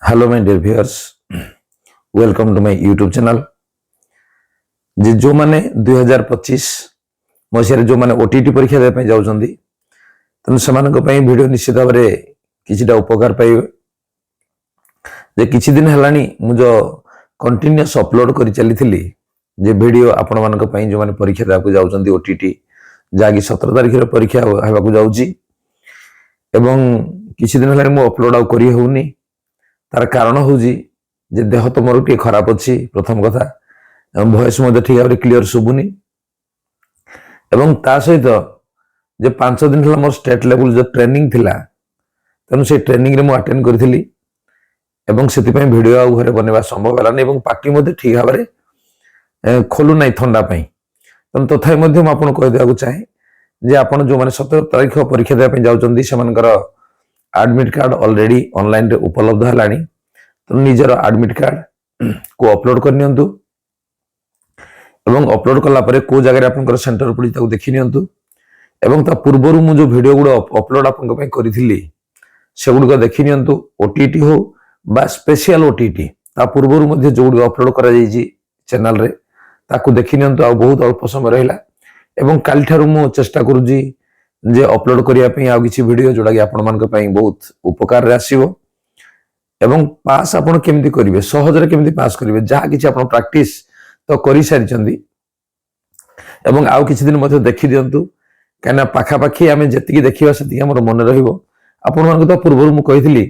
Hello my dear viewers, welcome to my YouTube channel. जे जो माने 2025 मसीह जो माने ओटीटी परीक्षा दे जाऊँ तेणु से वीडियो निश्चित भाव में किसी उपकार पाइबे। जे किछि दिन हेलानी मु जो कंटिन्यूअस अपलोड कर चली जे वीडियो आपण मानक पई जो माने परीक्षा देବାକୁ जाउछंती ओटीटी जाकी 17 तारिख रे परीक्षा हेबाकू जाउची एवं किछि दिन हेलानी मु अपलोड आ करी होउनी। तार कारण हूँ जे देह तो मोर टे खराब अच्छी प्रथम कथा वॉइस ठीक भाव क्लीयर शुभुनी एवं ता सहित जे 5 दिन है मोर स्टेट लेवल जो ट्रेनिंग थिला तेणु से ट्रेनिंग रे मु अटेंड करी एवं से वीडियो आउ घरे बनवा संभव है पार्टी ठीक भाव में खोलू ना थंडा तेणु तथापि मुझे कहीदेक चाहे जे आपड़ जो मैंने 17 तारिख परीक्षा देवाई जाऊँगी से एडमिट कार्ड ऑलरेडी ऑनलाइन रे उपलब्ध है तो निजर एडमिट कार्ड को अपलोड करनी एवं अपलोड कला परे को जगह आपनकर सेंटर पड़ी ताको देखि नियंतु एवं ता पूर्वरु मु जो वीडियो गुडो अपलोड आपन पई करिथिली से गुडो देखि नियंतु ओटीटी हो बा स्पेशल ओटीटी ता पूर्वरु मध्ये जो गुडो अपलोड करा जाईजी चैनल रे ताको देखि नियंतु आ बहुत अल्प समय रहिला एवं काल ठारु मु चेष्टा करूजी जे अपलोड करिया पई आ किछि वीडियो जोडा कि आपन मान पई बहुत उपकार रे आसीबो एवं पास आपन केमती करिवे सहज रे केमती पास करिवे जहा किछि आपन प्रैक्टिस तो करि सारिचंदी एवं आउ किछि दिन मध्ये देखि दियंतु काना पाखापाखी आमे जेतिकी देखिबा सेतिकी हमर मन रहिबो। आपन मान तो पूर्व मु कहितली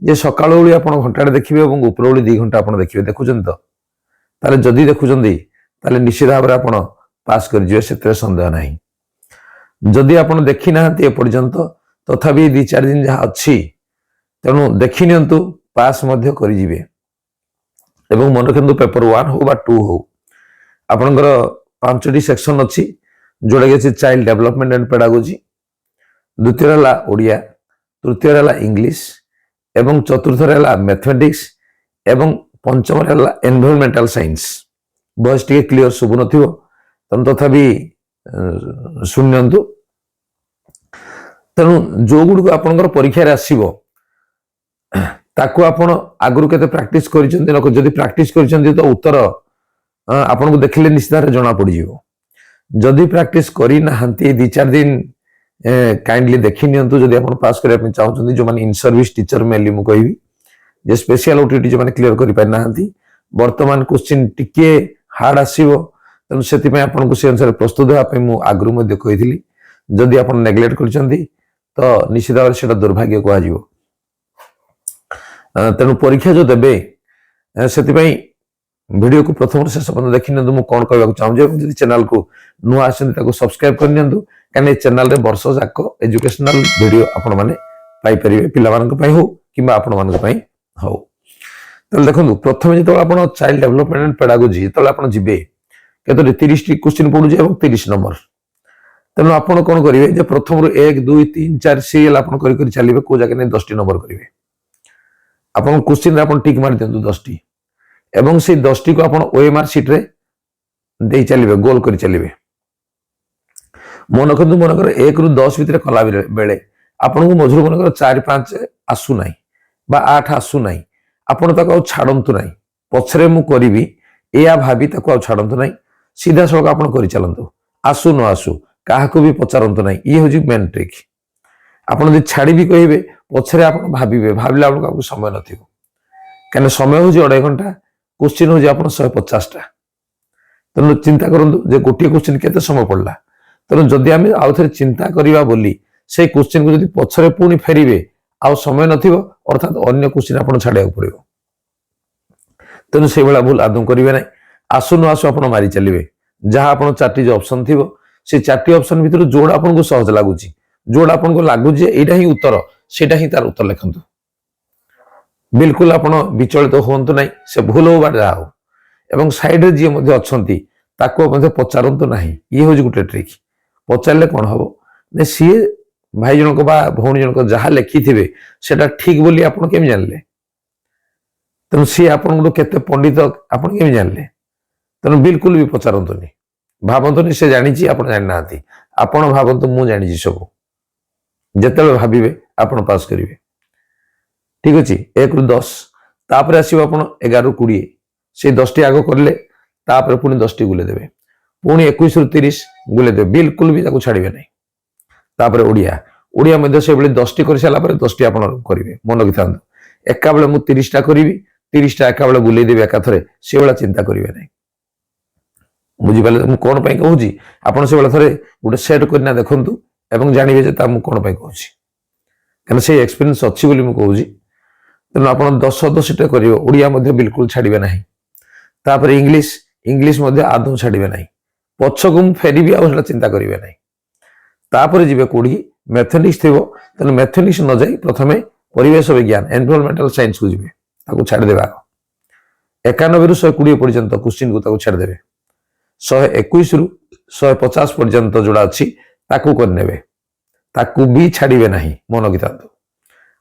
जे सकाळ ओळी आपन घंटाडे देखिबे एवं उपरोळी 2 घंटा आपन देखिबे देखुचंत ताले जदी देखुचंदी ताले निश्चित भाव रे आपन पास कर जिवे सेते संदेह नाही। जदि आपन देखि नाहंती ए पर्यंत तथापि 2-4 दिन जहा अछि तेणु देखि नियंतु पास मध्य करि जिवे एवं मन रखंतु पेपर 1 हो बा 2 हो आपनकर 5टी सेक्शन अछि जोडा के चाइल्ड डेवलपमेंट एंड पेडागोजी, द्वितीय रहला ओडिया, तृतीय रहला इंग्लिश एवं चतुर्थ रहला मैथमेटिक्स एवं पंचम रहला एनवायरमेंटल साइंस। बस टिके क्लियर सुबु नथिबो तन तथापि सुननंतु तेणु जो गुड आपनकर परीक्षा रे आसीबो ताको आपण आगुरु केते प्रैक्टिस करिसंती न जदि प्रैक्टिस करिसंती तो उत्तर आपन को देखले निश्चित जना पड़ जिवो। जदि प्रैक्टिस करी नाहंती 2-4 दिन काइंडली देखि नियंतु जदि आपन पास करिया पे चाहउछंती जो माने इन सर्विस टीचर मेली मु कहबी जे स्पेशल ओटीटी जो माने क्लियर करि पाइ नाहंती वर्तमान क्वेश्चन टिके हार्ड आसीबो तनु सेति पे आपन को से अनुसार प्रस्तुत होआ पे मु आगुरु मध्ये कहितली जदि आपन नेग्लेक्ट करिसंती तो निश्चित भाव सेटा दुर्भाग्य को आजिवो। तेणु परीक्षा जो देबे से वीडियो को प्रथम शेष पर्यटन देखी नियंतु मु कोन कहबा चाहूँ जदि चैनल को नुआ आछन ताको सब्सक्राइब कर नियंतु काने चैनल रे वर्ष जाक एजुकेशनल वीडियो आपण माने पाई परिबे पिला मानक पई हो किबा आपण मानक पई हो। तले देखंतु प्रथम जेतो आपण चाइल्ड डेवलपमेंट एंड पेडागोजी तले आपण जिबे केतो 30 टी क्वेश्चन पडु जे एवं 30 नंबर तेणु आपण कोन करिवे जे प्रथम रु 1 2 3 4 सीएल आपण करि करि चलिबे को जाके नै 10 टी नंबर करिवे आपन क्वेश्चन आपन टिक मार दियंतु 10 टी एवं से 10 टी को आपन ओएमआर शीट रे दे चलिबे गोल करि चलिबे मन रखंतु मन कर 1 रु 10 भितर कला बेले आपन को मझुर मन कर 4-5 आसु नाही बा 8 आसु नाही आपन ताको छाडंतु नाही पछरे मु करिवि एया भाबी ताको छाडंतु नाही सीधा सळक आपन करि चलंतु आसु न आसु काहाको भी पचारंतु नाही ई होजी मेन ट्रिक। आपन जे छाडी भी कहिबे पछरे आपन भाबिबे भाबिला बेलको आपको समय नथिबो कने समय होजी 2.5 घंटा क्वेश्चन होजी आपन 150 टा तनु चिंता करंतु जे गोटे क्वेश्चन केते समय पड़ला तनु जदि आमे आउ थरे चिंता करिवा बोली से क्वेश्चन को जदि पछरे पुनी फेरिबे आउ समय नथिबो अर्थात अन्य क्वेश्चन आपन छाडिया पड़िबो तनु से बेला भूल आदम करिवे नै आसु न आसु आपन मारी चलिबे जहां आपन 4टी जो ऑप्शन थिबो से 4टी ऑप्शन भितर जोड़ा आपन को सहज लागुची जोड़ा आपन को लागुची एटा ही उत्तर सेटा ही तार उत्तर लिखंतु बिल्कुल आपन विचलित होंतु नाही से भूल हो बा जाओ एवं साइड रे जे मध्ये अछंती ताको मध्ये पचारंतु नाही ये होजी गुटे ट्रिक पचारले कोन हबो ने सी भाई जन को बा भौणी जन को जहा लिखि थिबे सेटा ठीक बोली आपन केम जानले तनु सी आपन को केते पंडित आपन केम जानले तनु बिल्कुल भी पचारंतु नहीं भाबंतु नहीं से जानि छी आपन जानि नाथि आपन भाबंतु मु जानि छी सब जेतेबे भाबिबे आपन पास करिवे ठीक अछि 1 रु 10 तापर आसो आप 11 ରୁ 20 से 10टी आग करें तापर पुणी 10टी गुले देवे पुणी 21 ରୁ 30 गुले देवे बिल्कुल भी छाड़े ना तापर ओडिया ओडिया मध्य से 10टी कर सारा 10टी आप करेंगे मन रखी एका बेले मुझे 30टा करी 30टा एका बेले बुले देवी एकाथरे से भाया चिंता करेंगे ना बुझिपारे मुझे कौन पर कहूँ आपड़ से थे गोटे सेट करना देखूँ एवं जानवे कौन पर कहूँ कहीं से एक्सपीरियंस अच्छी बोली कहूँ तेणु आप 10-10टा करेंगे ओडिया बिल्कुल छाड़े ना तापर इंग्लीश इंग्लीश आदौ छाड़े ना पछक मुझे फेरबी आ चिंता करेंगे ना तापर जी कौड़ी मैथमेटिक्स थी तेना मैथमेटिक्स न जाए प्रथम परिवेश विज्ञान एनवायरमेंटल साइंस को जी छाड़दे 91 ରୁ 120 पर्यंत क्वेश्चन को छाड़दे 121 ରୁ 150 पर्यंत जोड़ा अच्छी ताकू करने ताकू भी छाड़े ना मन रखी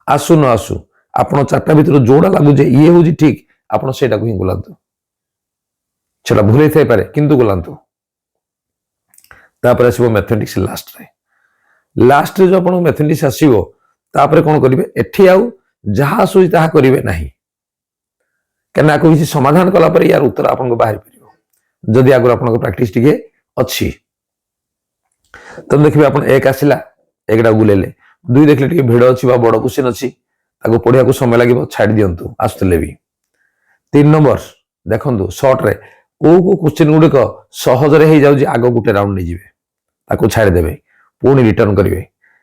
आसु न आसु आप 4टा भितर जोड़ा लगुचे ये हूँ ठीक आप ही गुलांतु से भूल थे पारे किंतु गुलांतु तापर आसो मैथमेटिक्स लास्ट जो आप मैथमेटिक्स आसो तापर कौन करेंगे एठी आउ जहाँ आसूँ ताहा करेंगे ना कहीं किसी समाधान कलापर यार उत्तर आपको बाहर पार जदि आगुरी आप प्राक्टिस टी अच्छी तो देखिए आप एक आसला एकटा गुलेले 2 देखिले भिड़ अच्छी बड़ क्वेश्चन अच्छी पढ़िया को समय लगे छाड़ दिंतु आसुले भी 3 नंबर देखु सर्ट्रे कौ क्वेश्चन गुड़िक सहजरे हो जाऊँगी आग गोटे राउंड नहीं जाए छाड़देवे पुणी रिटर्न करेंगे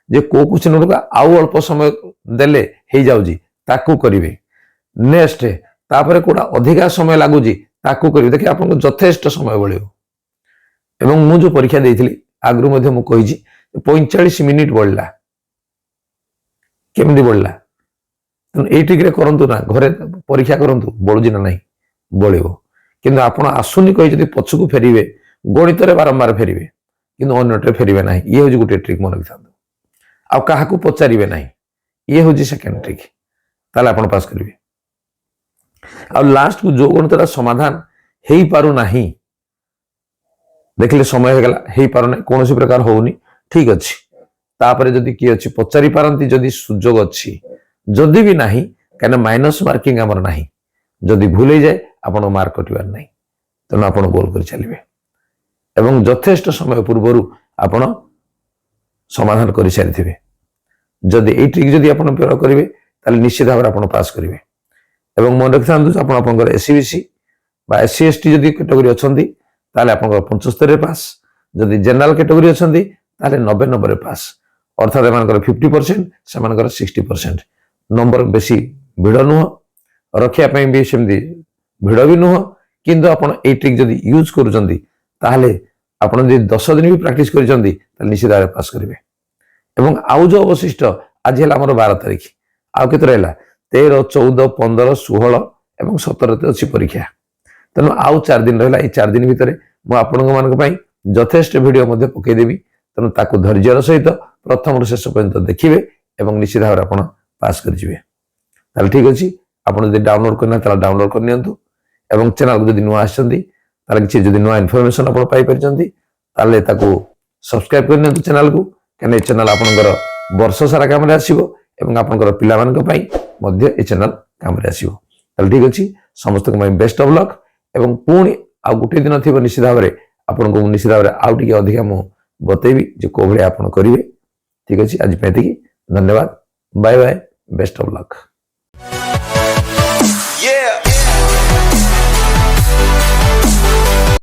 जे कौ क्वेश्चन गुड़िक आउ अल्प समय देले हो जाऊँगी करेंगे नेक्स्ट तापर कौटा अधिका समय लगुच करेंगे देखिए आपको यथेष्ट समय बढ़ मुझे परीक्षा देती आगु मुझे 45 मिनिट बढ़ला केमती बढ़ला तेणु ये ट्रिक करंतु ना घरे परीक्षा करंतु बढ़ुची ना नहीं बढ़ो किंतु आप आसुनी कही पछकू फेरवे गणित बारंबार फेरवे कि अन्यटे फेरवे ना ये हूँ गोटे ट्रिक मन रखी था क्या पचारे ना ये हूँ सेकेंड ट्रिक ताले आप पास करेंगे आ लास्ट को जो गणित समाधान हो पारु नहीं देखिले समय हो पारना कौन प्रकार होनी ठीक अच्छे तापर जदि किए अच्छी पचारि पारती जदि सुजोग अच्छी जदि भी नहीं कहीं माइनस मार्किंग आमर ना जदि भूल हो जाए आप मार्क कटार ना तेणु आप गोल कर चलिए एवं यथेष्ट समय पूर्वर आप समाधान कर सारी जदि ये ट्रिक जदि आप प्रयोग करेंगे ताले निश्चित भाव में आप पास करेंगे एवं मन रखि था आप एससीबीसी एससी एसटी जदि कैटेगरी अच्छा ताले आप 75 पास जदि जनरल कैटेगरी अच्छा 90 पास अर्थात एम 50% से 60% नंबर बेसी भिड़ नुह रखापी भी सेमती भिड़ भी नुह किंतु आपड़ ये ट्रिक जदि यूज करुँच आप 10 दिन भी प्राक्टिस कर निश्चित भाव पास करेंगे एवं आउ जो अवशिष्ट आज है 12 तारीख आउ के 13, 14, 15, 16 और 17 अच्छी परीक्षा तेणु आउ 4 दिन रहा 4 दिन भितर मुझे यथेष्ट भिड पकईदेवी तेणु ताकू धैर्यर सहित प्रथम शेष पर्यंत देखिए और निश्चित भाव में आप पास कर ठीक अच्छे आप डाउनलोड करना डाउनलोड करनी चैनल को नुआ किसी नुआ इनफर्मेशन आप सब्सक्राइब करनी चैनल को कहीं चैनल आपंकर वर्ष सारा काम आसो आपंकर पिला चैनल काम आसो ठीक अच्छे समस्त बेस्ट ऑफ लक एवं पुणी आ गोटे दिन थी निश्चित भाव में आपको निश्चित भाव में आउ टे अधिका मुझे बतेबी जो कौ भाई आप करेंगे ठीक अच्छे आज धन्यवाद bye bye best of luck.